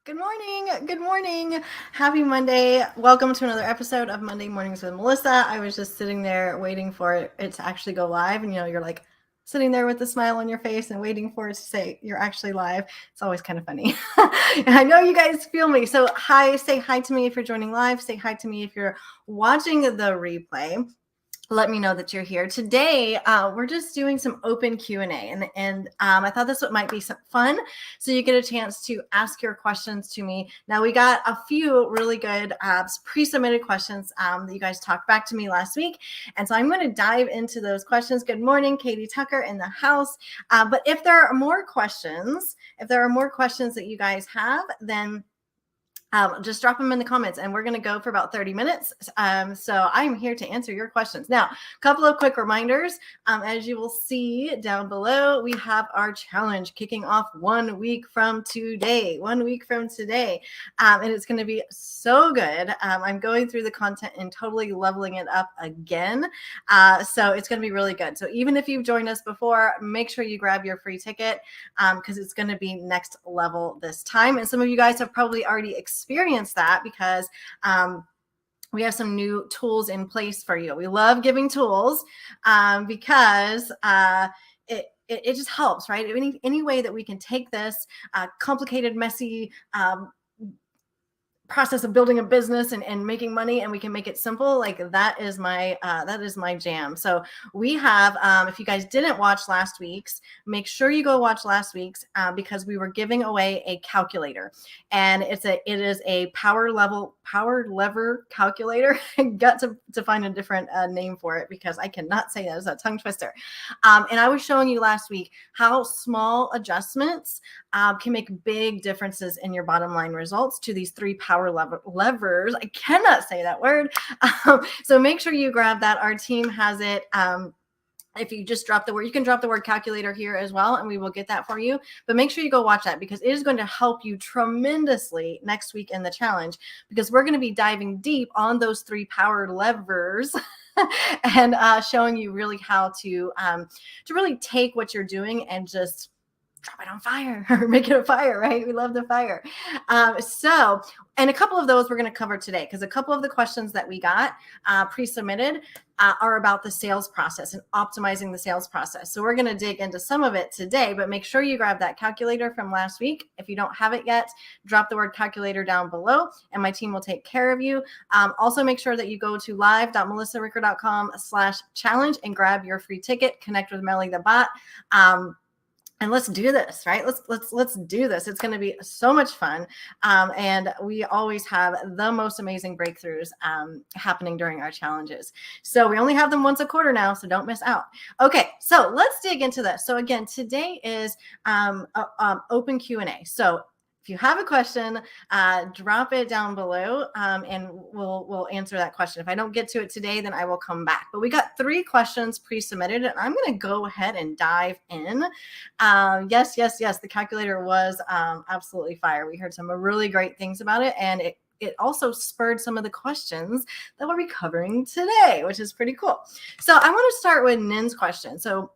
Good morning. Good morning. Happy Monday. Welcome to another episode of Monday Mornings with Melissa. I was just sitting there waiting for it to actually go live. And, you're like sitting there with a smile on your face and waiting for it to say you're actually live. It's always kind of funny. And I know you guys feel me. So, say hi to me if you're joining live. Say hi to me if you're watching the replay. Let me know that you're here today. We're just doing some open Q&A, and I thought this might be some fun, so you get a chance to ask your questions to me. Now, we got a few really good pre-submitted questions that you guys talked back to me last week, and so I'm going to dive into those questions. Good morning, Katie Tucker in the house. But if there are more questions that you guys have, then just drop them in the comments, and we're going to go for about 30 minutes. So I'm here to answer your questions. Now, a couple of quick reminders. As you will see down below, we have our challenge kicking off 1 week from today. 1 week from today. And it's going to be so good. I'm going through the content and totally leveling it up again. So it's going to be really good. So even if you've joined us before, make sure you grab your free ticket because it's going to be next level this time. And some of you guys have probably already experience that because we have some new tools in place for you. We love giving tools because it just helps, right? Any way that we can take this complicated, messy process of building a business and making money, and we can make it simple, like that is my jam. So we have, if you guys didn't watch last week's, make sure you go watch last week's because we were giving away a calculator, and it is a power lever calculator. I got to find a different name for it because I cannot say that. It's a tongue twister. And I was showing you last week how small adjustments can make big differences in your bottom line results to these 3 power levers. I cannot say that word. So make sure you grab that. Our team has it. If you just drop the word, you can drop the word calculator here as well, and we will get that for you. But make sure you go watch that because it is going to help you tremendously next week in the challenge, because we're going to be diving deep on those 3 power levers and showing you really how to really take what you're doing and just drop it on fire or make it a fire, right? We love the fire. And a couple of those we're going to cover today, because a couple of the questions that we got pre-submitted are about the sales process and optimizing the sales process. So we're going to dig into some of it today, but make sure you grab that calculator from last week. If you don't have it yet, drop the word calculator down below and my team will take care of you. Also, make sure that you go to live.melissaricker.com/challenge and grab your free ticket, connect with Melly the bot. And let's do this, right? Let's do this. It's going to be so much fun. And we always have the most amazing breakthroughs happening during our challenges. So we only have them once a quarter now, so don't miss out. Okay, so let's dig into this. So again, today is open Q&A. So if you have a question, drop it down below and we'll answer that question. If I don't get to it today, then I will come back. But we got 3 questions pre-submitted, and I'm going to go ahead and dive in. Yes. The calculator was absolutely fire. We heard some really great things about it, and it also spurred some of the questions that we'll be covering today, which is pretty cool. So I want to start with Nin's question. So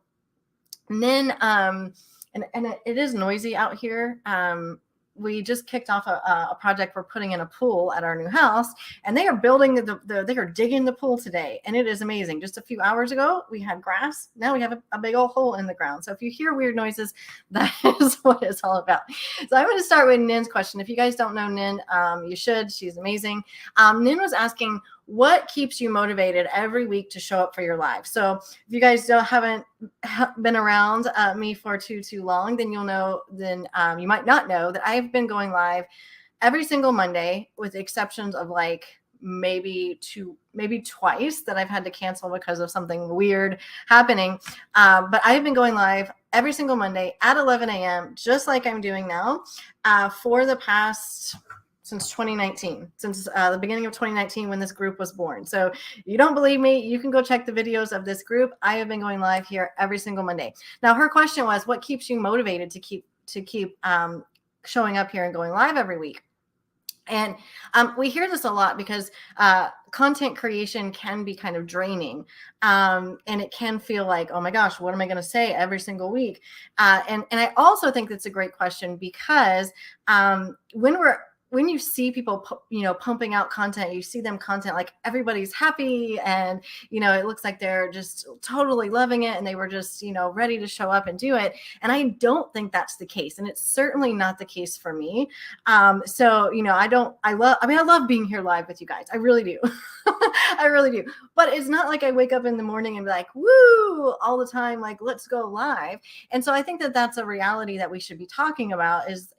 Nin, and it is noisy out here. We just kicked off a project. We're putting in a pool at our new house, and they are building they are digging the pool today, and it is amazing. Just a few hours ago, we had grass. Now we have a big old hole in the ground. So if you hear weird noises, that is what it's all about. So I'm going to start with Nin's question. If you guys don't know Nin, you should. She's amazing. Nin was asking, what keeps you motivated every week to show up for your live? So if you guys haven't been around me for too long, then you'll know, you might not know that I've been going live every single Monday, with the exceptions of like maybe twice that I've had to cancel because of something weird happening. But I've been going live every single Monday at 11 a.m., just like I'm doing now, for the past since 2019, since the beginning of 2019 when this group was born. So you don't believe me, you can go check the videos of this group. I have been going live here every single Monday. Now, her question was, what keeps you motivated to keep showing up here and going live every week? And we hear this a lot because content creation can be kind of draining. And it can feel like, oh my gosh, what am I going to say every single week? And I also think that's a great question because when you see people, pumping out content, you see them content like everybody's happy and, it looks like they're just totally loving it and they were just, ready to show up and do it. And I don't think that's the case. And it's certainly not the case for me. So, I love being here live with you guys. I really do. I really do. But it's not like I wake up in the morning and be like, woo, all the time, like, let's go live. And so I think that that's a reality that we should be talking about is,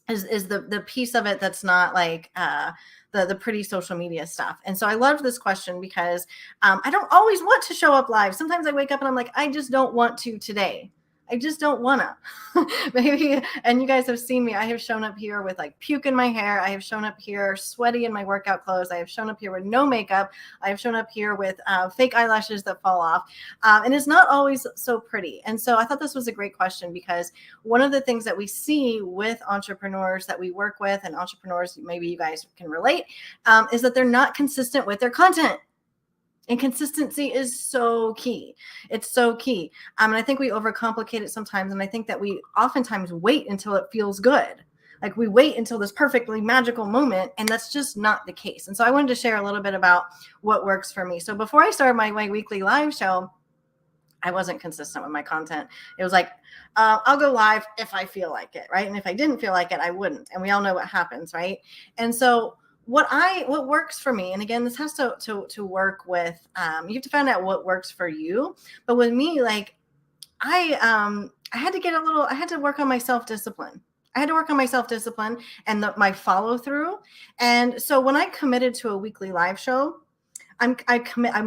is the piece of it that's not like the pretty social media stuff. And so I loved this question because I don't always want to show up live. Sometimes I wake up and I'm like, I just don't want to today. I just don't want to. Maybe, and you guys have seen me. I have shown up here with like puke in my hair. I have shown up here sweaty in my workout clothes. I have shown up here with no makeup. I have shown up here with fake eyelashes that fall off. And it's not always so pretty. And so I thought this was a great question because one of the things that we see with entrepreneurs that we work with and entrepreneurs, maybe you guys can relate, is that they're not consistent with their content. And consistency is so key. It's so key. And I think we overcomplicate it sometimes. And I think that we oftentimes wait until it feels good. Like we wait until this perfectly magical moment. And that's just not the case. And so I wanted to share a little bit about what works for me. So before I started my weekly live show, I wasn't consistent with my content. It was like, I'll go live if I feel like it, right? And if I didn't feel like it, I wouldn't. And we all know what happens, right? And so what works for me, and again, this has to work with, you have to find out what works for you. But with me, like I had to work on my self-discipline. I had to work on my self-discipline and my follow through. And so when I committed to a weekly live show, I'm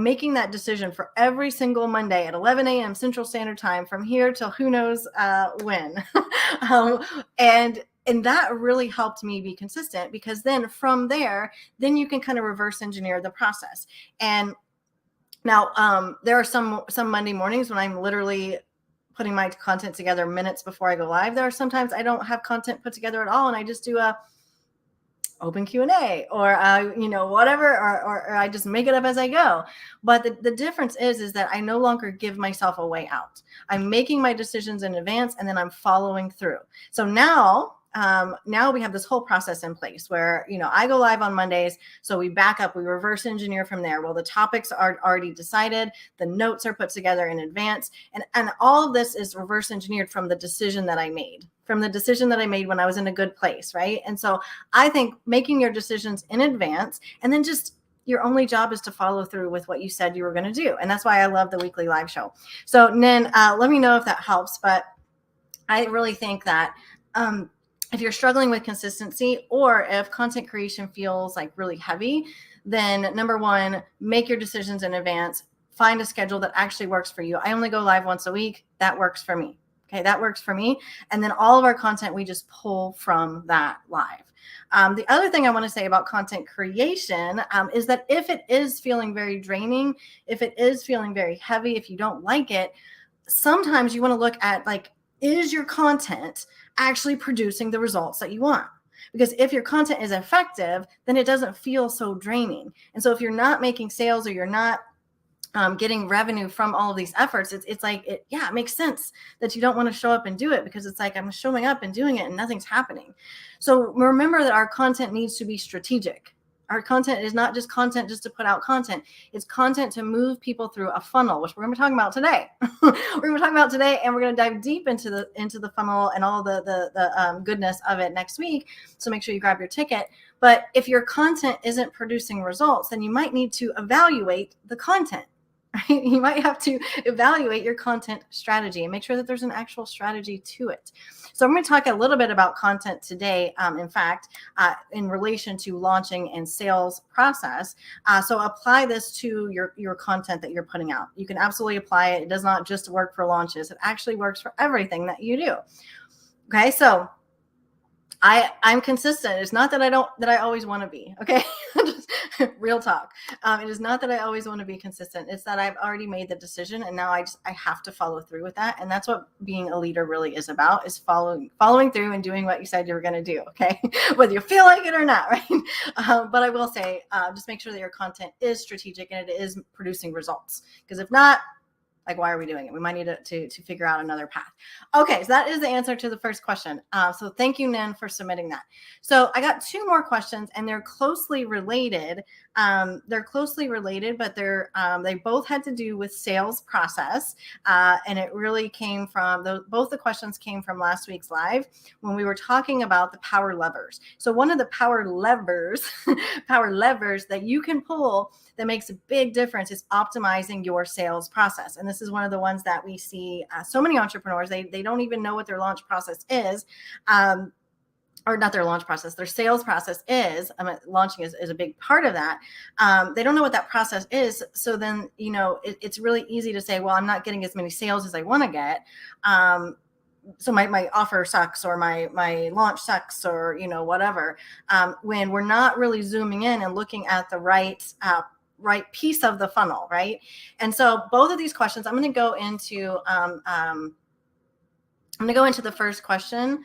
making that decision for every single Monday at 11 a.m. Central Standard Time from here till who knows when. And that really helped me be consistent because then from there, then you can kind of reverse engineer the process. And now there are some Monday mornings when I'm literally putting my content together minutes before I go live. There are sometimes I don't have content put together at all. And I just do a open Q&A or, whatever, or I just make it up as I go. But the difference is that I no longer give myself a way out. I'm making my decisions in advance and then I'm following through. So now we have this whole process in place where, I go live on Mondays. So we back up, we reverse engineer from there. Well, the topics are already decided. The notes are put together in advance. And all of this is reverse engineered from the decision that I made when I was in a good place. Right. And so I think making your decisions in advance and then just your only job is to follow through with what you said you were going to do. And that's why I love the weekly live show. So Nin, let me know if that helps. But I really think that, if you're struggling with consistency or if content creation feels like really heavy, then number one, make your decisions in advance. Find a schedule that actually works for you. I only go live once a week. That works for me. Okay, that works for me. And then all of our content, we just pull from that live. The other thing I want to say about content creation is that if it is feeling very draining, if it is feeling very heavy, if you don't like it, sometimes you want to look at like, is your content actually producing the results that you want? Because if your content is effective, then it doesn't feel so draining. And so if you're not making sales or you're not getting revenue from all of these efforts, it's like, it makes sense that you don't want to show up and do it because it's like, I'm showing up and doing it and nothing's happening. So remember that our content needs to be strategic. Our content is not just content just to put out content. It's content to move people through a funnel, which we're going to be talking about today. We're going to talk about today, and we're going to dive deep into the funnel and all the goodness of it next week. So make sure you grab your ticket. But if your content isn't producing results, then you might need to evaluate the content. Right? You might have to evaluate your content strategy and make sure that there's an actual strategy to it. So I'm going to talk a little bit about content today, in fact, in relation to launching and sales process. So apply this to your content that you're putting out. You can absolutely apply it. It does not just work for launches. It actually works for everything that you do. Okay, so I'm consistent. It's not that I always want to be. Okay, Real talk. It is not that I always want to be consistent. It's that I've already made the decision, and now I have to follow through with that. And that's what being a leader really is about: is following through and doing what you said you were going to do. Okay, whether you feel like it or not, right? But I will say, just make sure that your content is strategic and it is producing results. Because if not, like, why are we doing it? We might need to figure out another path. Okay, so that is the answer to the first question. So thank you, Nen, for submitting that. So I got two more questions, and they're closely related. But they both had to do with sales process, and it really came from both the questions came from last week's live when we were talking about the power levers. So one of the power levers that you can pull that makes a big difference is optimizing your sales process. And this is one of the ones that we see so many entrepreneurs, they don't even know what their launch process is. Or not their launch process, their sales process is. Launching is a big part of that. They don't know what that process is. So then, it's really easy to say, well, I'm not getting as many sales as I want to get. So my offer sucks, or my launch sucks, or whatever, when we're not really zooming in and looking at the right piece of the funnel, right? And so both of these questions, I'm going to go into the first question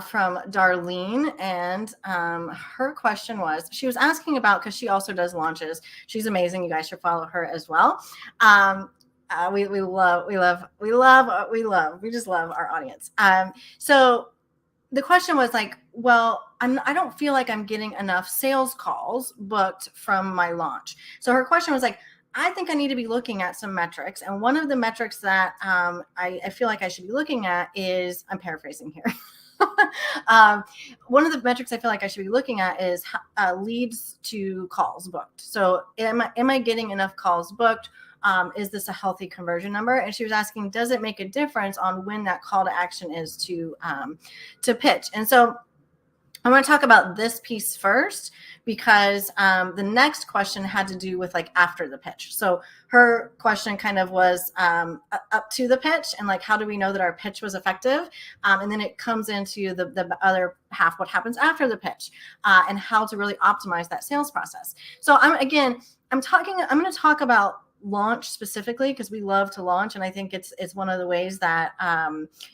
from Darlene, and her question was, she was asking about, because she also does launches. She's amazing. You guys should follow her as well. We just love our audience. So the question was like, well, I don't feel like I'm getting enough sales calls booked from my launch. So her question was like, I think I need to be looking at some metrics. And one of the metrics that I feel like I should be looking at is, I'm paraphrasing here. One of the metrics I feel like I should be looking at is leads to calls booked. So am I getting enough calls booked? Is this a healthy conversion number? And she was asking, does it make a difference on when that call to action is to pitch? And so I'm going to talk about this piece first, because the next question had to do with like after the pitch. So her question kind of was up to the pitch, and like, how do we know that our pitch was effective? And then it comes into the other half, what happens after the pitch, and how to really optimize that sales process. So I'm going to talk about launch specifically, because we love to launch, and I think it's one of the ways that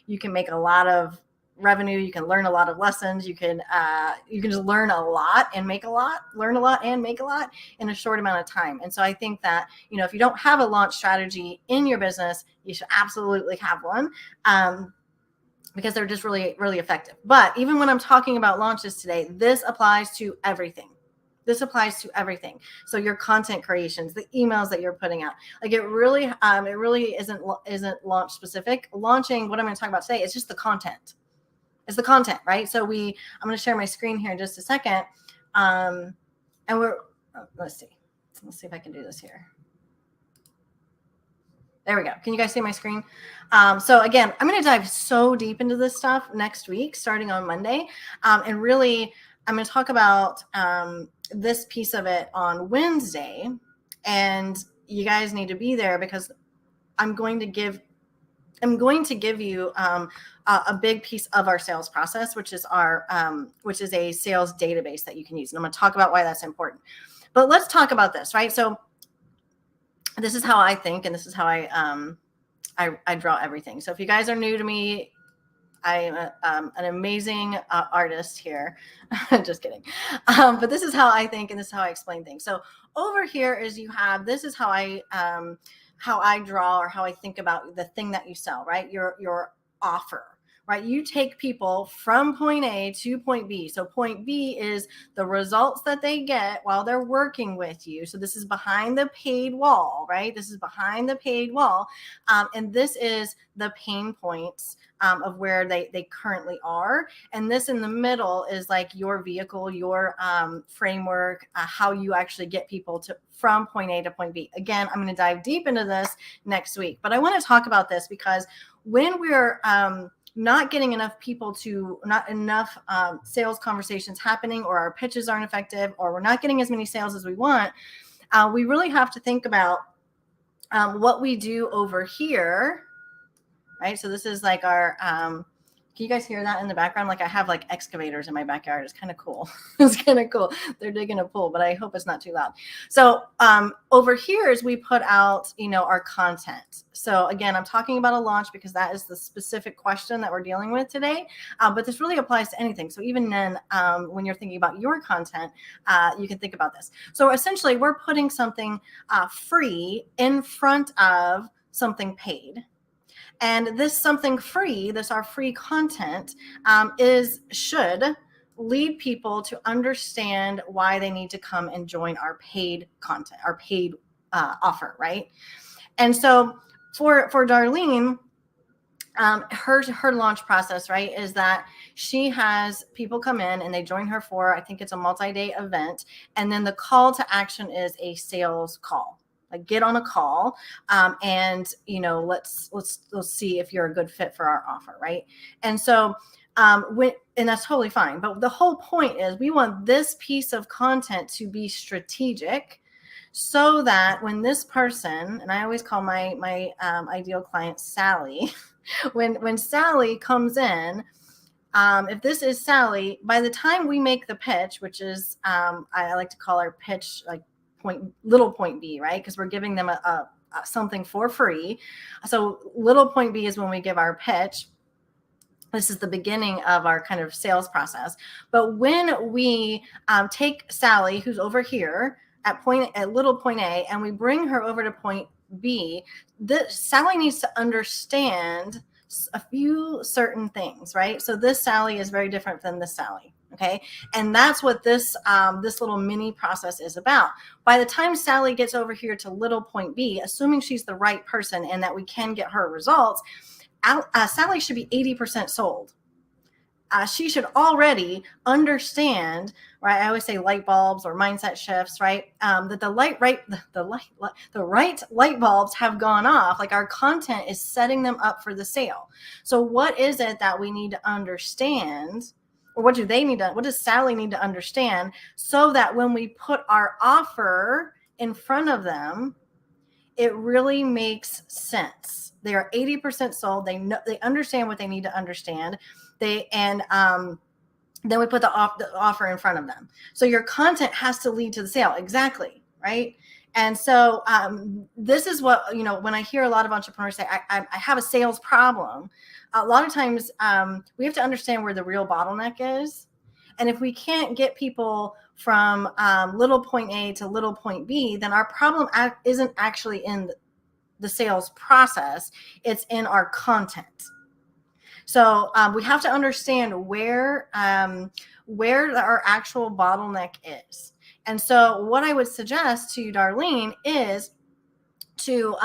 you can make a lot of revenue. You can learn a lot of lessons. You can just learn a lot and make a lot, learn a lot and make a lot in a short amount of time. And so I think that, if you don't have a launch strategy in your business, you should absolutely have one, because they're just really, really effective. But even when I'm talking about launches today, this applies to everything. So your content creations, the emails that you're putting out, like it really isn't launch specific. Launching, what I'm going to talk about today, is just the content. It's the content, right? So I'm going to share my screen here in just a second. And let's see if I can do this here. There we go. Can you guys see my screen? So again, I'm going to dive so deep into this stuff next week, starting on Monday. And really, I'm going to talk about this piece of it on Wednesday. And you guys need to be there, because I'm going to give you a big piece of our sales process, which is a sales database that you can use. And I'm going to talk about why that's important. But let's talk about this, right? So this is how I think, and this is how I draw everything. So if you guys are new to me, I am an amazing artist here. Just kidding. But this is how I think, and this is how I explain things. So over here this is how I draw, or how I think about the thing that you sell, right? Your offer, right? You take people from point A to point B. So point B is the results that they get while they're working with you. So this is behind the paid wall, right? This is behind the paid wall. And this is the pain points of where they currently are. And this in the middle is like your vehicle, your framework, how you actually get people from point A to point B. Again, I'm going to dive deep into this next week, but I want to talk about this because when we're not getting enough not enough sales conversations happening, or our pitches aren't effective, or we're not getting as many sales as we want, we really have to think about what we do over here, right? So this is like our Can you guys hear that in the background? Like I have like excavators in my backyard. It's kind of cool. It's kind of cool. They're digging a pool, but I hope it's not too loud. So over here is we put out, our content. So again, I'm talking about a launch because that is the specific question that we're dealing with today. But this really applies to anything. So even then, when you're thinking about your content, you can think about this. So essentially, we're putting something free in front of something paid. And this something free, our free content, should lead people to understand why they need to come and join our paid content, our paid offer, right? And so for Darlene, her launch process, right, is that she has people come in and they join her for, I think it's a multi-day event, and then the call to action is a sales call. Like get on a call, and let's see if you're a good fit for our offer, right? And so, and that's totally fine. But the whole point is we want this piece of content to be strategic, so that when this person, and I always call my ideal client Sally, when Sally comes in. If this is Sally, by the time we make the pitch, which is I like to call our pitch like little point B, right? Because we're giving them a something for free. So little point B is when we give our pitch. This is the beginning of our kind of sales process. But when we take Sally, who's over here at little point A, and we bring her over to point B, Sally needs to understand a few certain things, right? So this Sally is very different than this Sally. Okay. And that's what this little mini process is about. By the time Sally gets over here to little point B, assuming she's the right person and that we can get her results, Sally should be 80% sold. She should already understand, right? I always say light bulbs or mindset shifts, right? That the right light bulbs have gone off. Like our content is setting them up for the sale. So what is it that we need to understand? Or what does Sally need to understand so that when we put our offer in front of them, it really makes sense. They are 80% sold. They understand what they need to understand. Then we put the offer in front of them. So your content has to lead to the sale. Exactly. Right. And so this is what, when I hear a lot of entrepreneurs say, I have a sales problem, a lot of times we have to understand where the real bottleneck is. And if we can't get people from little point A to little point B, then our problem isn't actually in the sales process. It's in our content. So we have to understand where our actual bottleneck is. And so what I would suggest to you, Darlene, is to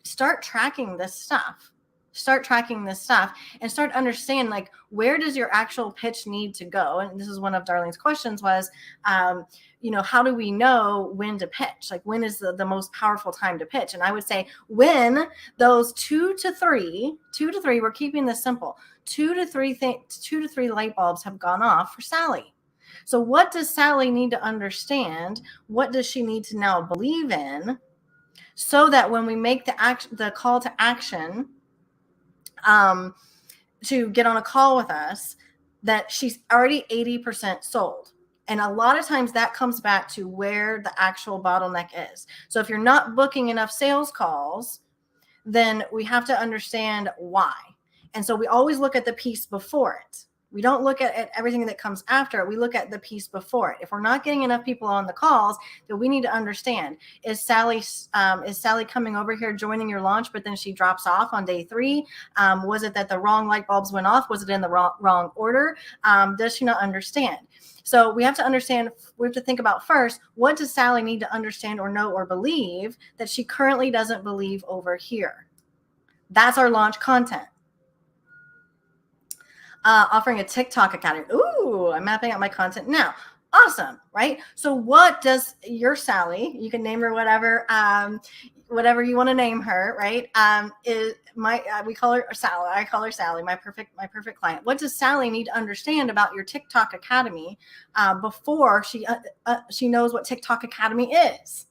start tracking this stuff. Start tracking this stuff and start understanding, like, where does your actual pitch need to go? And this is one of Darlene's questions was, how do we know when to pitch? Like, when is the most powerful time to pitch? And I would say when those 2 to 3, we're keeping this simple, 2 to 3 light bulbs have gone off for Sally. So what does Sally need to understand? What does she need to now believe in so that when we make the call to action, to get on a call with us, that she's already 80% sold. And a lot of times that comes back to where the actual bottleneck is. So if you're not booking enough sales calls, then we have to understand why. And so we always look at the piece before it. We don't look at everything that comes after it. We look at the piece before it. If we're not getting enough people on the calls, then we need to understand, is Sally coming over here joining your launch, but then she drops off on day 3? Was it that the wrong light bulbs went off? Was it in the wrong order? Does she not understand? So we have to understand, we have to think about first, what does Sally need to understand or know or believe that she currently doesn't believe over here? That's our launch content. Offering a TikTok academy. Ooh, I'm mapping out my content now. Awesome, right? So what does your Sally, you can name her whatever you want to name her, right? We call her Sally. I call her Sally, my perfect client. What does Sally need to understand about your TikTok academy before she knows what TikTok academy is?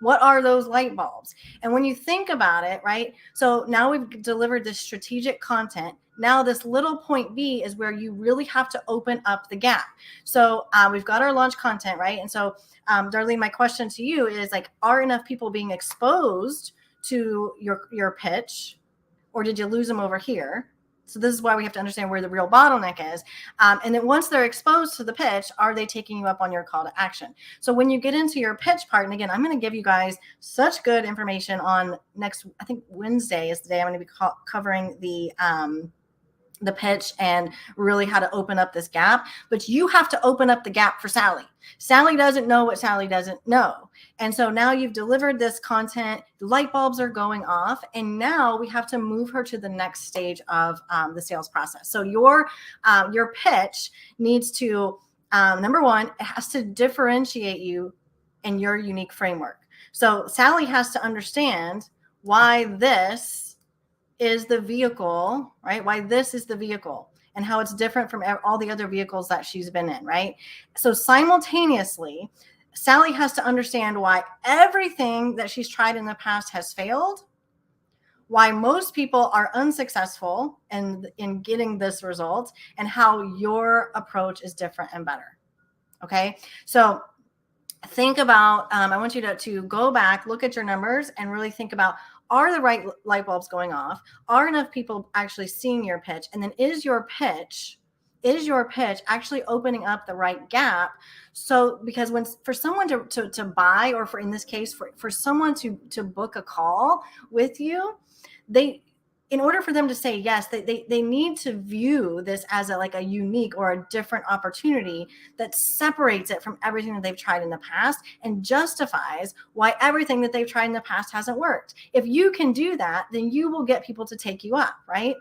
What are those light bulbs? And when you think about it, right? So now we've delivered this strategic content. Now this little point B is where you really have to open up the gap. So we've got our launch content, right? And so, Darlene, my question to you is like, are enough people being exposed to your pitch, or did you lose them over here? So this is why we have to understand where the real bottleneck is. And then once they're exposed to the pitch, are they taking you up on your call to action? So when you get into your pitch part, and again, I'm going to give you guys such good information on next, I think Wednesday is the day I'm going to be covering the pitch and really how to open up this gap. But you have to open up the gap for Sally. Sally doesn't know what Sally doesn't know. And so now you've delivered this content, the light bulbs are going off, and now we have to move her to the next stage of the sales process. So your pitch needs to, number one, it has to differentiate you in your unique framework. So Sally has to understand why this is the vehicle, right? Why this is the vehicle and how it's different from all the other vehicles that she's been in, right? So simultaneously, Sally has to understand why everything that she's tried in the past has failed, why most people are unsuccessful in getting this result, and how your approach is different and better. Okay. So think about, I want you to go back, look at your numbers, and really think about, are the right light bulbs going off? Are enough people actually seeing your pitch? And then is your pitch actually opening up the right gap? So because for someone to buy, or for, in this case, for someone to book a call with you, in order for them to say yes, they need to view this as a unique or a different opportunity that separates it from everything that they've tried in the past and justifies why everything that they've tried in the past hasn't worked. If you can do that, then you will get people to take you up, right?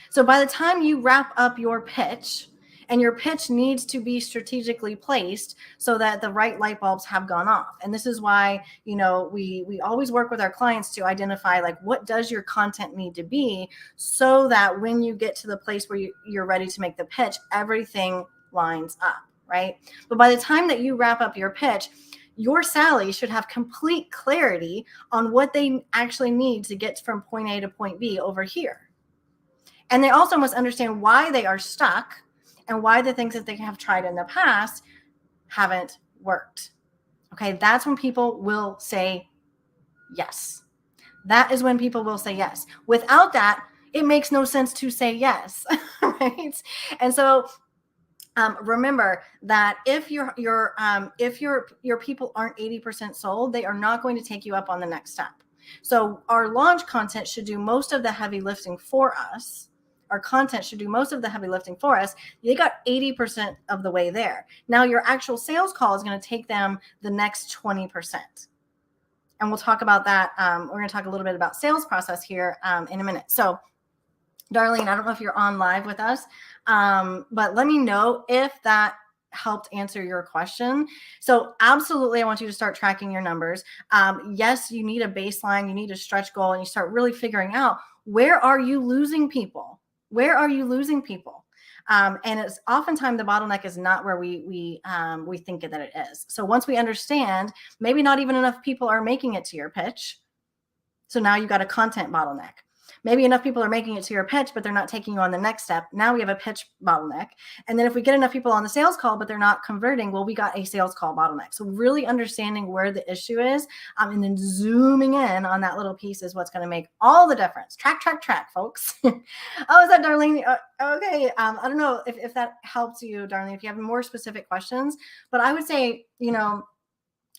So by the time you wrap up your pitch, and your pitch needs to be strategically placed so that the right light bulbs have gone off. And this is why, we always work with our clients to identify, like, what does your content need to be so that when you get to the place where you're ready to make the pitch, everything lines up, right? But by the time that you wrap up your pitch, your Sally should have complete clarity on what they actually need to get from point A to point B over here. And they also must understand why they are stuck and why the things that they have tried in the past haven't worked. Okay, that's when people will say yes. That is when people will say yes. Without that, it makes no sense to say yes, right? And so remember that if your people aren't 80% sold, they are not going to take you up on the next step. So our launch content should do most of the heavy lifting for us. Our content should do most of the heavy lifting for us. They got 80% of the way there. Now your actual sales call is going to take them the next 20%. And we'll talk about that. We're going to talk a little bit about sales process here in a minute. So Darlene, I don't know if you're on live with us, but let me know if that helped answer your question. So absolutely, I want you to start tracking your numbers. Yes, you need a baseline, you need a stretch goal, and you start really figuring out, where are you losing people? Where are you losing people? And it's oftentimes the bottleneck is not where we think that it is. So once we understand, maybe not even enough people are making it to your pitch. So now you've got a content bottleneck. Maybe enough people are making it to your pitch, but they're not taking you on the next step. Now we have a pitch bottleneck. And then if we get enough people on the sales call, but they're not converting, well, we got a sales call bottleneck. So really understanding where the issue is, and then zooming in on that little piece is what's going to make all the difference. Track, folks. Oh, is that Darlene? Okay. I don't know if that helps you, Darlene, if you have more specific questions, but I would say,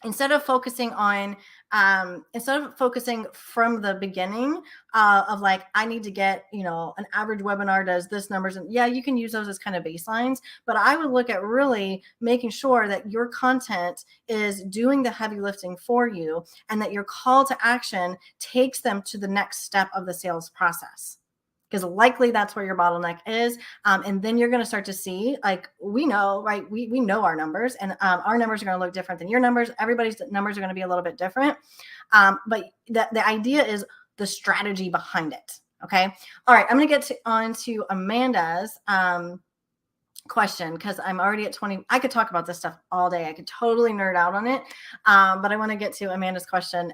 instead of focusing from the beginning of like, I need to get, an average webinar does this numbers. And yeah, you can use those as kind of baselines, but I would look at really making sure that your content is doing the heavy lifting for you and that your call to action takes them to the next step of the sales process. Because likely that's where your bottleneck is. And then you're going to start to see, like, we know, right? We know our numbers, and our numbers are going to look different than your numbers. Everybody's numbers are going to be a little bit different. But the idea is the strategy behind it. Okay. All right. I'm going to get on to Amanda's question, because I'm already at 20. I could talk about this stuff all day. I could totally nerd out on it. But I want to get to Amanda's question.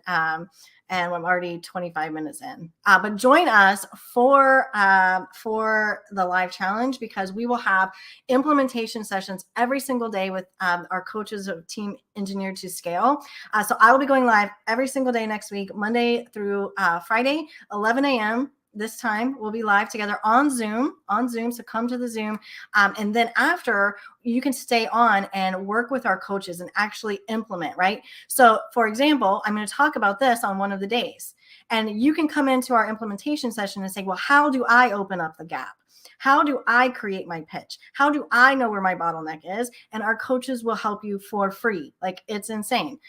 And I'm already 25 minutes in. But join us for the live challenge, because we will have implementation sessions every single day with our coaches of Team Engineered to Scale. So I will be going live every single day next week, Monday through Friday, 11 a.m. This time we'll be live together on Zoom. So come to the Zoom. And then after, you can stay on and work with our coaches and actually implement, right? So for example, I'm going to talk about this on one of the days, and you can come into our implementation session and say, well, how do I open up the gap? How do I create my pitch? How do I know where my bottleneck is? And our coaches will help you for free. Like, it's insane.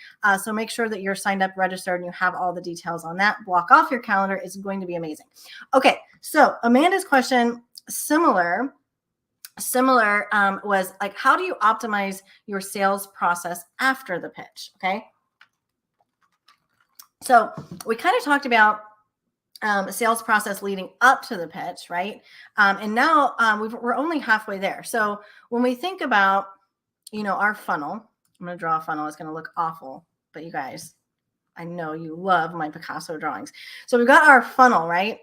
So make sure that you're signed up, registered, and you have all the details on that. Block off your calendar. It's going to be amazing. Okay, so Amanda's question, similar was like, how do you optimize your sales process after the pitch? Okay. So we kind of talked about sales process leading up to the pitch, right? And now we're only halfway there. So when we think about, our funnel, I'm going to draw a funnel. It's going to look awful, but you guys, I know you love my Picasso drawings. So we've got our funnel, right?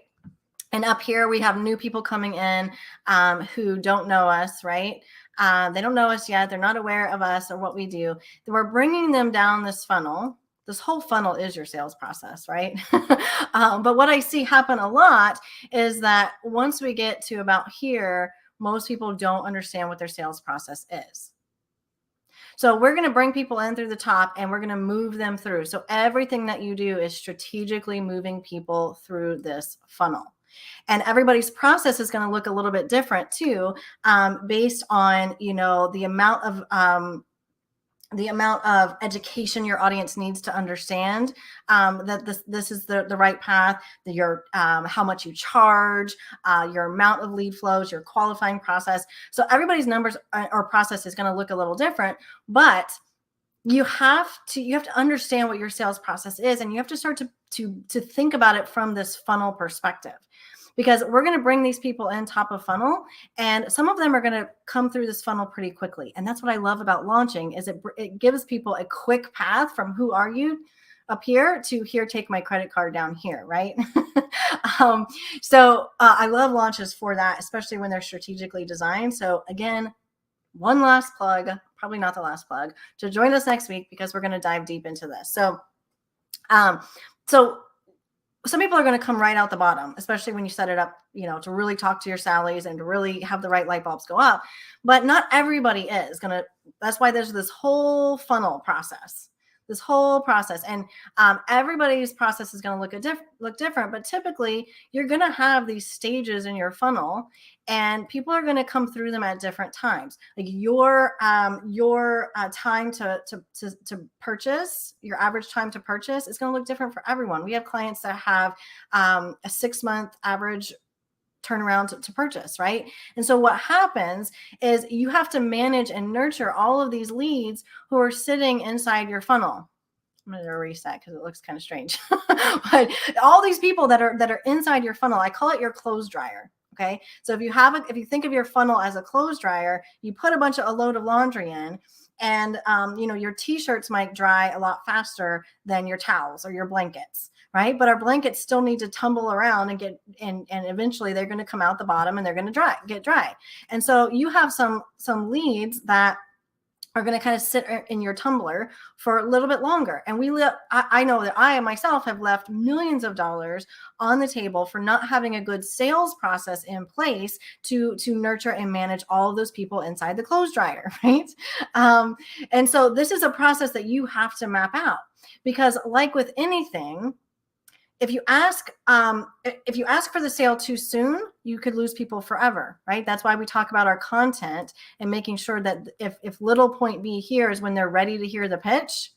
And up here we have new people coming in who don't know us, right? They don't know us yet. They're not aware of us or what we do. We're bringing them down this funnel. This whole funnel is your sales process, right? But what I see happen a lot is that once we get to about here, most people don't understand what their sales process is. So we're going to bring people in through the top, and we're going to move them through. So everything that you do is strategically moving people through this funnel. And everybody's process is going to look a little bit different too, based on, the amount of education your audience needs to understand that this is the right path, how much you charge, your amount of lead flows, your qualifying process. So everybody's numbers or process is going to look a little different, but you have to understand what your sales process is, and you have to start to think about it from this funnel perspective. Because we're going to bring these people in top of funnel, and some of them are going to come through this funnel pretty quickly. And that's what I love about launching, is it gives people a quick path from who are you up here to here, take my credit card down here, right? So I love launches for that, especially when they're strategically designed. So again, one last plug, probably not the last plug, to join us next week, because we're going to dive deep into this. So some people are going to come right out the bottom, especially when you set it up, to really talk to your Sallys and to really have the right light bulbs go up. But not everybody is going to. That's why there's this whole funnel process. And everybody's process is going to look different. But typically, you're going to have these stages in your funnel, and people are going to come through them at different times. Like your time to purchase, your average time to purchase is going to look different for everyone. We have clients that have a 6-month average turnaround to purchase, right? And so what happens is you have to manage and nurture all of these leads who are sitting inside your funnel. I'm going to reset because it looks kind of strange. But all these people that are inside your funnel, I call it your clothes dryer. Okay. So if you think of your funnel as a clothes dryer, you put a load of laundry in, and your t-shirts might dry a lot faster than your towels or your blankets, right? But our blankets still need to tumble around and eventually they're going to come out the bottom and they're going to get dry. And so you have some leads that are going to kind of sit in your tumbler for a little bit longer. And I know that I myself have left millions of dollars on the table for not having a good sales process in place to nurture and manage all of those people inside the clothes dryer, right? And so this is a process that you have to map out, because like with anything, if you ask for the sale too soon, you could lose people forever, right? That's why we talk about our content and making sure that if little point B here is when they're ready to hear the pitch,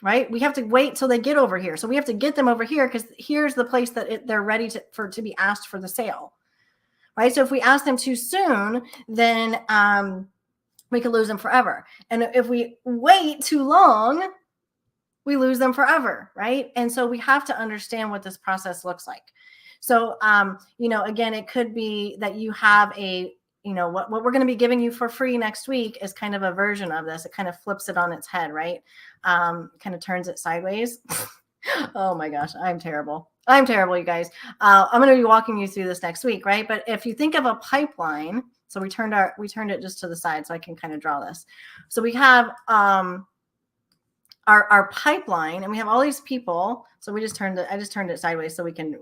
right? We have to wait till they get over here. So we have to get them over here, because here's the place that they're ready to be asked for the sale, right? So if we ask them too soon, then we could lose them forever. And if we wait too long, we lose them forever, right? And so we have to understand what this process looks like. So, again, it could be that you have a what we're going to be giving you for free next week is kind of a version of this. It kind of flips it on its head, right? Kind of turns it sideways. Oh my gosh, I'm terrible. I'm terrible, you guys. I'm going to be walking you through this next week, right? But if you think of a pipeline, so we turned it just to the side so I can kind of draw this. So we have our pipeline, and we have all these people. So I just turned it sideways so we can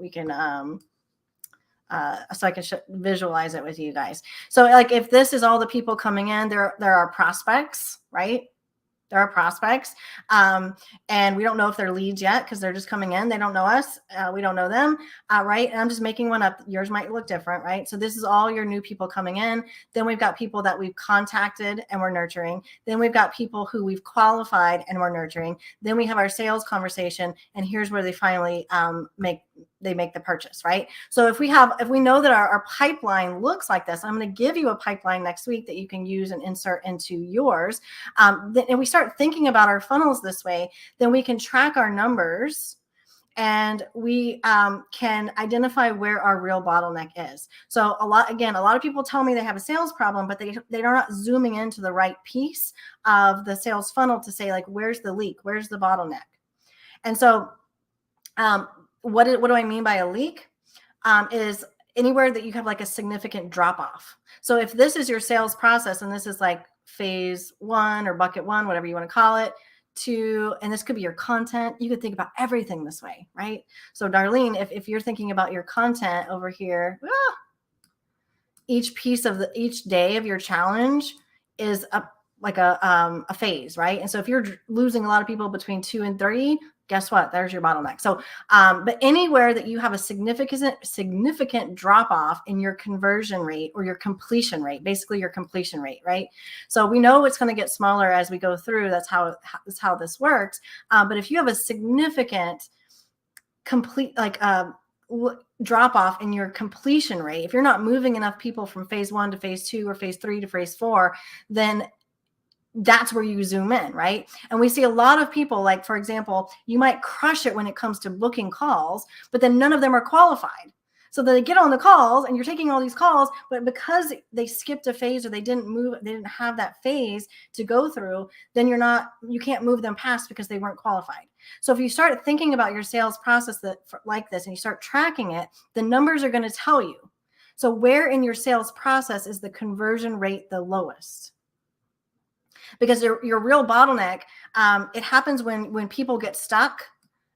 so I can visualize it with you guys. So like if this is all the people coming in, there are prospects, right? There are prospects. And we don't know if they're leads yet because they're just coming in. They don't know us. We don't know them. Right. And I'm just making one up. Yours might look different. Right. So this is all your new people coming in. Then we've got people that we've contacted and we're nurturing. Then we've got people who we've qualified and we're nurturing. Then we have our sales conversation. And here's where they finally make the purchase, right? So if we know that our pipeline looks like this, I'm going to give you a pipeline next week that you can use and insert into yours. And we start thinking about our funnels this way, then we can track our numbers and we can identify where our real bottleneck is. So a lot of people tell me they have a sales problem, but they're not zooming into the right piece of the sales funnel to say, like, where's the leak? Where's the bottleneck? And so what do I mean by a leak? Is anywhere that you have like a significant drop off. So if this is your sales process and this is like phase 1 or bucket 1, whatever you want to call it, and this could be your content, you could think about everything this way, right? So Darlene, if you're thinking about your content over here, each day of your challenge is a phase, right? And so if you're losing a lot of people between 2 and 3, guess what? There's your bottleneck. So, but anywhere that you have a significant drop off in your conversion rate or your completion rate, basically your completion rate, right? So we know it's going to get smaller as we go through. That's how this works. But if you have a significant drop off in your completion rate, if you're not moving enough people from phase 1 to phase 2 or phase 3 to phase 4, then that's where you zoom in, right? And we see a lot of people, like, for example, you might crush it when it comes to booking calls, but then none of them are qualified. So they get on the calls and you're taking all these calls, but because they skipped a phase or they didn't have that phase to go through, then you can't move them past because they weren't qualified. So if you start thinking about your sales process like this and you start tracking it, the numbers are going to tell you. So where in your sales process is the conversion rate the lowest? Because your real bottleneck, it happens when people get stuck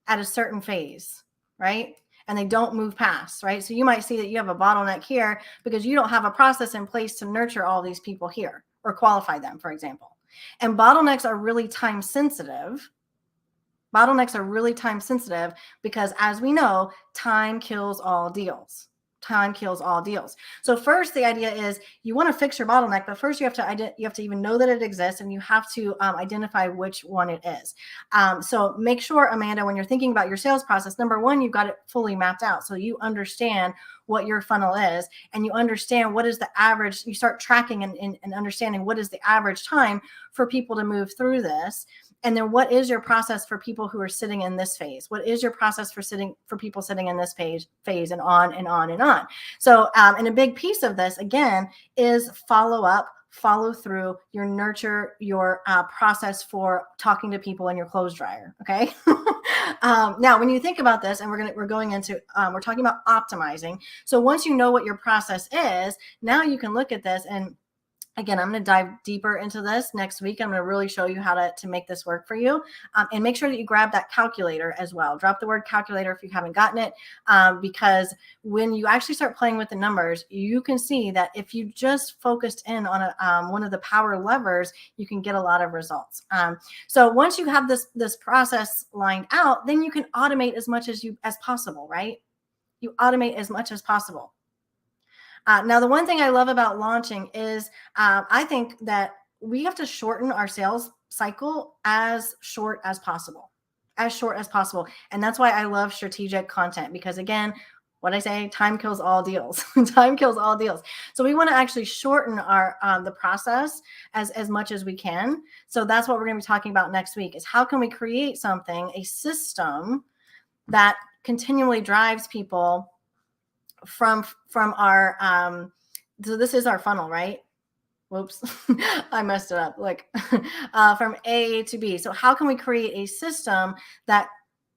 at a certain phase, right? And they don't move past, right? So you might see that you have a bottleneck here because you don't have a process in place to nurture all these people here or qualify them, for example. And bottlenecks are really time sensitive. Bottlenecks are really time sensitive because, as we know, time kills all deals. Time kills all deals. So first, the idea is you want to fix your bottleneck, but first you have to even know that it exists, and you have to identify which one it is. So make sure, Amanda, when you're thinking about your sales process, number one, you've got it fully mapped out, so you understand what your funnel is, and you understand what is the average. You start tracking and understanding what is the average time for people to move through this. And then what is your process for people who are sitting in this phase? What is your process for people sitting in this phase and on and on and on? So, and a big piece of this, again, is follow up, follow through, your nurture, your process for talking to people in your clothes dryer. Okay. Now, when you think about this, and we're talking about optimizing. So once you know what your process is, now you can look at this and, again, I'm going to dive deeper into this next week. I'm going to really show you how to make this work for you. And make sure that you grab that calculator as well. Drop the word calculator if you haven't gotten it, because when you actually start playing with the numbers, you can see that if you just focused in on one of the power levers, you can get a lot of results. So once you have this process lined out, then you can automate as much as possible, right? You automate as much as possible. Now, the one thing I love about launching is I think that we have to shorten our sales cycle as short as possible. And that's why I love strategic content, because, again, what I say, time kills all deals. Time kills all deals. So we want to actually shorten our the process as much as we can. So that's what we're going to be talking about next week, is how can we create a system that continually drives people from our So this is our funnel, right? Whoops, I messed it up. Like from A to B. So how can we create a system that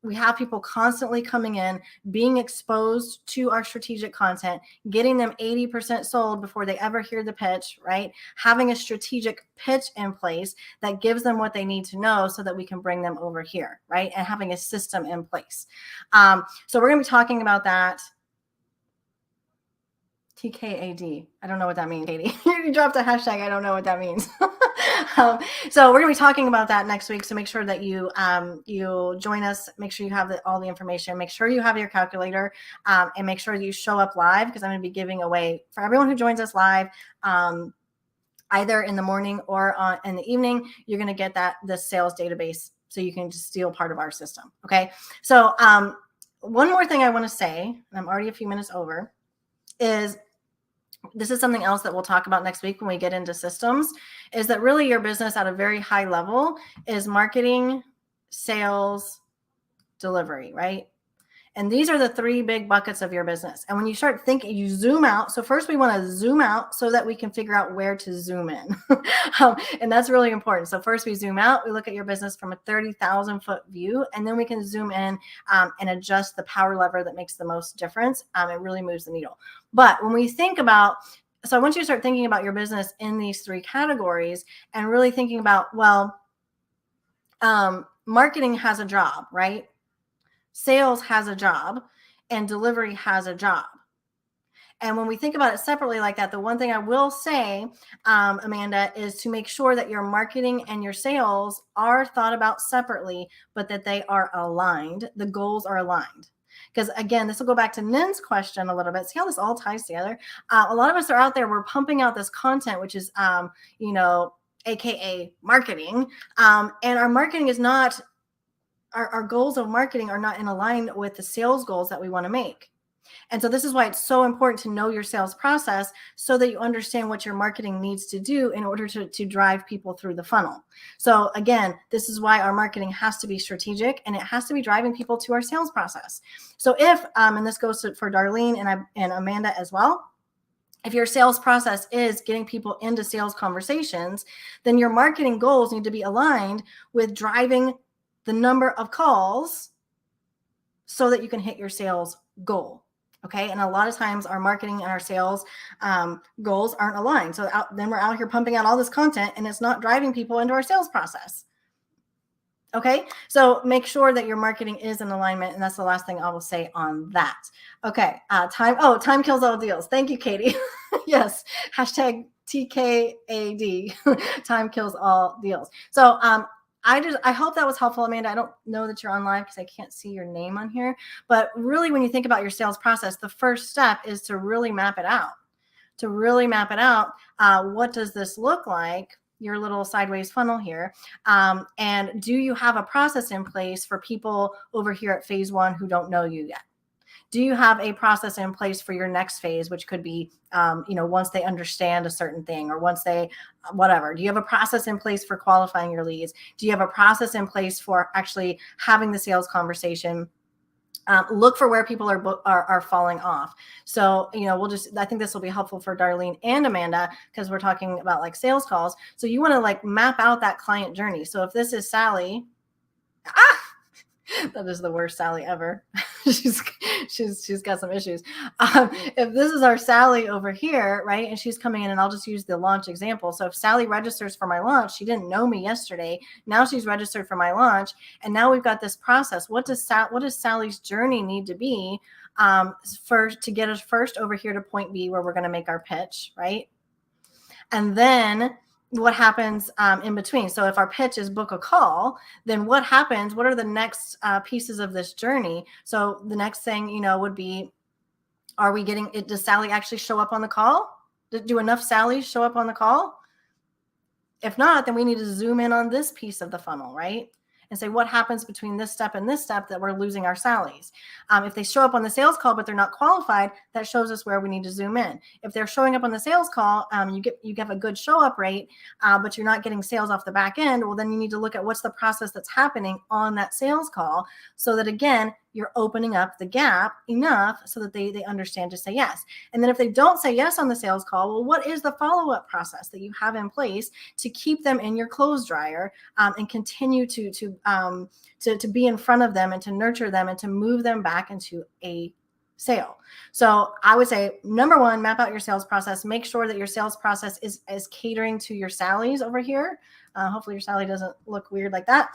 we have people constantly coming in, being exposed to our strategic content, getting them 80% sold before they ever hear the pitch, right? Having a strategic pitch in place that gives them what they need to know so that we can bring them over here, right? And having a system in place. So we're going to be talking about that. TKAD. I don't know what that means, Katie. You dropped a hashtag. I don't know what that means. So we're going to be talking about that next week. So make sure that you join us. Make sure you have all the information. Make sure you have your calculator, and make sure that you show up live, because I'm going to be giving away for everyone who joins us live. Either in the morning or in the evening, you're going to get the sales database, so you can just steal part of our system. Okay. So one more thing I want to say, and I'm already a few minutes over, is this is something else that we'll talk about next week when we get into systems, is that really your business at a very high level is marketing, sales, delivery, right? And these are the three big buckets of your business. And when you start thinking, you zoom out. So first we want to zoom out so that we can figure out where to zoom in. And that's really important. So first we zoom out, we look at your business from a 30,000 foot view, and then we can zoom in and adjust the power lever that makes the most difference. It really moves the needle. But when we think about, so I want you to start thinking about your business in these three categories and really thinking about, well, marketing has a job, right? Sales has a job, and delivery has a job. And when we think about it separately like that, the one thing I will say, Amanda, is to make sure that your marketing and your sales are thought about separately, but that they are aligned. The goals are aligned. Because again, this will go back to Nin's question a little bit. See how this all ties together? A lot of us are out there, we're pumping out this content, which is, AKA marketing. And our marketing is not, our goals of marketing are not in line with the sales goals that we want to make. And so this is why it's so important to know your sales process, so that you understand what your marketing needs to do in order to drive people through the funnel. So again, this is why our marketing has to be strategic, and it has to be driving people to our sales process. So if, and this goes for Darlene and Amanda as well, if your sales process is getting people into sales conversations, then your marketing goals need to be aligned with driving the number of calls so that you can hit your sales goal. Okay. And a lot of times our marketing and our sales goals aren't aligned. So then we're out here pumping out all this content and it's not driving people into our sales process. Okay. So make sure that your marketing is in alignment. And that's the last thing I will say on that. Okay. Time kills all deals. Thank you, Katie. Yes. Hashtag TKAD. Time kills all deals. So, I hope that was helpful, Amanda. I don't know that you're on live because I can't see your name on here. But really, when you think about your sales process, the first step is to really map it out. What does this look like? Your little sideways funnel here. And do you have a process in place for people over here at phase one who don't know you yet? Do you have a process in place for your next phase, which could be, once they understand a certain thing or once they, whatever? Do you have a process in place for qualifying your leads? Do you have a process in place for actually having the sales conversation? Look for where people are falling off. So, I think this will be helpful for Darlene and Amanda because we're talking about like sales calls. So you want to map out that client journey. So if this is Sally, that is the worst Sally ever. she's got some issues. If this is our Sally over here, right, and she's coming in, and I'll just use the launch example. So if Sally registers for my launch, she didn't know me yesterday. Now she's registered for my launch, and now we've got this process. What does Sally's journey need to be to get us first over here to point B where we're going to make our pitch, right? And then what happens in between? So if our pitch is book a call, then what happens? What are the next pieces of this journey? So the next thing, would be, are we getting it? Does Sally actually show up on the call? Do enough Sallys show up on the call? If not, then we need to zoom in on this piece of the funnel, right? And say, what happens between this step and this step that we're losing our Sallys? If they show up on the sales call, but they're not qualified, that shows us where we need to zoom in. If they're showing up on the sales call, you have a good show up rate, but you're not getting sales off the back end. Well, then you need to look at what's the process that's happening on that sales call so that, again, you're opening up the gap enough so that they understand to say yes. And then if they don't say yes on the sales call, well, what is the follow-up process that you have in place to keep them in your clothes dryer, and continue to be in front of them and to nurture them and to move them back into a sale? So I would say, number one, map out your sales process. Make sure that your sales process is catering to your Sallies over here. Hopefully your Sally doesn't look weird like that.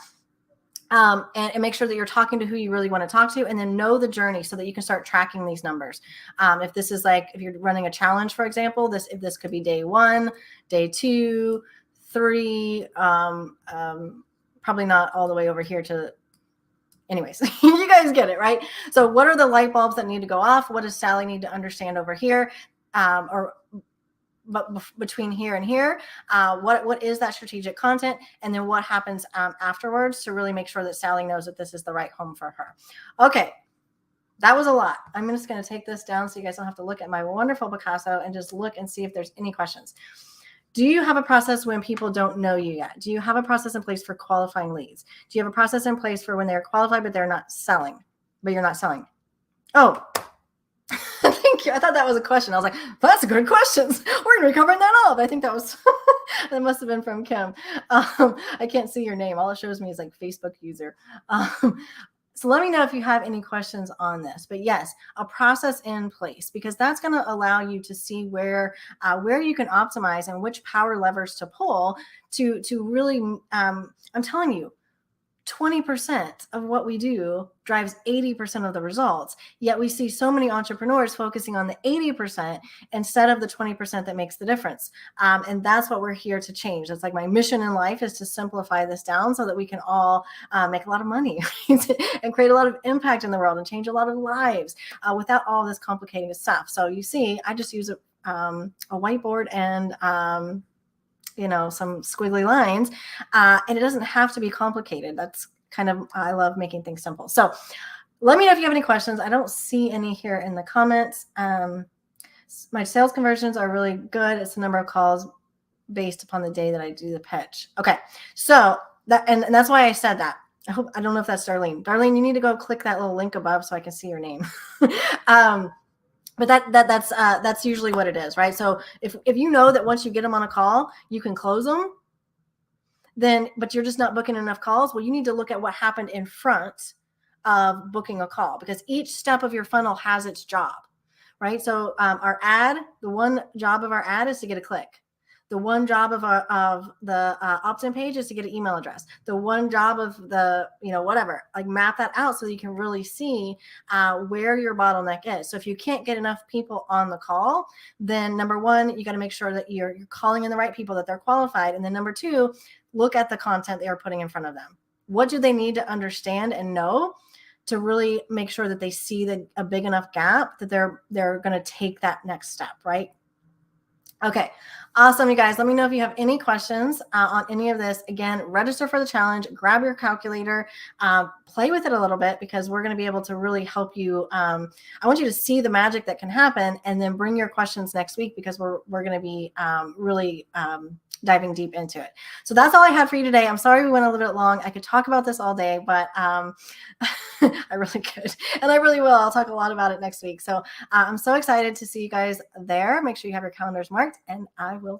And make sure that you're talking to who you really want to talk to, and then know the journey so that you can start tracking these numbers. If this is like, if you're running a challenge, for example, this could be day 1, day 2, 3, probably not all the way over here to, anyways, you guys get it, right? So what are the light bulbs that need to go off? What does Sally need to understand over here? But between here and here, what is that strategic content? And then what happens afterwards to really make sure that Sally knows that this is the right home for her. Okay, that was a lot. I'm just going to take this down so you guys don't have to look at my wonderful Picasso and just look and see if there's any questions. Do you have a process when people don't know you yet? Do you have a process in place for qualifying leads? Do you have a process in place for when they're qualified, but they're not selling, but you're not selling? Oh, thank you. I thought that was a question. I was like, well, that's a good question. We're going to be covering that all. But I think that was, that must have been from Kim. I can't see your name. All it shows me is like Facebook user. So let me know if you have any questions on this. But yes, a process in place, because that's going to allow you to see where you can optimize and which power levers to pull to really, I'm telling you, 20% of what we do drives 80% of the results. Yet we see so many entrepreneurs focusing on the 80% instead of the 20% that makes the difference. And that's what we're here to change. That's like my mission in life, is to simplify this down so that we can all make a lot of money, right? And create a lot of impact in the world and change a lot of lives without all this complicated stuff. So you see, I just use a whiteboard and some squiggly lines, and it doesn't have to be complicated. That's kind of, I love making things simple. So let me know if you have any questions. I don't see any here in the comments. My sales conversions are really good. It's the number of calls based upon the day that I do the pitch. Okay. So that, and that's why I said that. I don't know if that's Darlene. Darlene, you need to go click that little link above so I can see your name. But that's usually what it is, right? So if you know that once you get them on a call, you can close them, but you're just not booking enough calls, well, you need to look at what happened in front of booking a call, because each step of your funnel has its job, right? So our ad, the one job of our ad is to get a click. The one job of the opt-in page is to get an email address. The one job of the, whatever, like map that out so that you can really see where your bottleneck is. So if you can't get enough people on the call, then number one, you got to make sure that you're calling in the right people, that they're qualified. And then number two, look at the content they are putting in front of them. What do they need to understand and know to really make sure that they see a big enough gap that they're going to take that next step, right? Okay, awesome, you guys. Let me know if you have any questions on any of this. Again, register for the challenge, grab your calculator, play with it a little bit, because we're going to be able to really help you. I want you to see the magic that can happen, and then bring your questions next week, because we're going to be really diving deep into it. So that's all I had for you today. I'm sorry we went a little bit long. I could talk about this all day, but I really could, and I really will. I'll talk a lot about it next week. So I'm so excited to see you guys there. Make sure you have your calendars marked, and I will